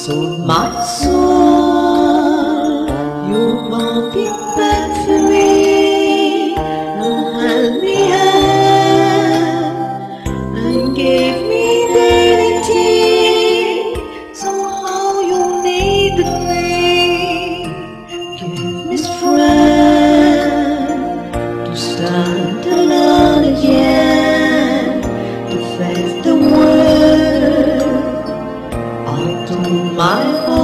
sold my soul. You're walking back for me, and held me hand, and gave me dignity. Somehow you needed me. Give me strength to stand alone again, to face the world. I told my heart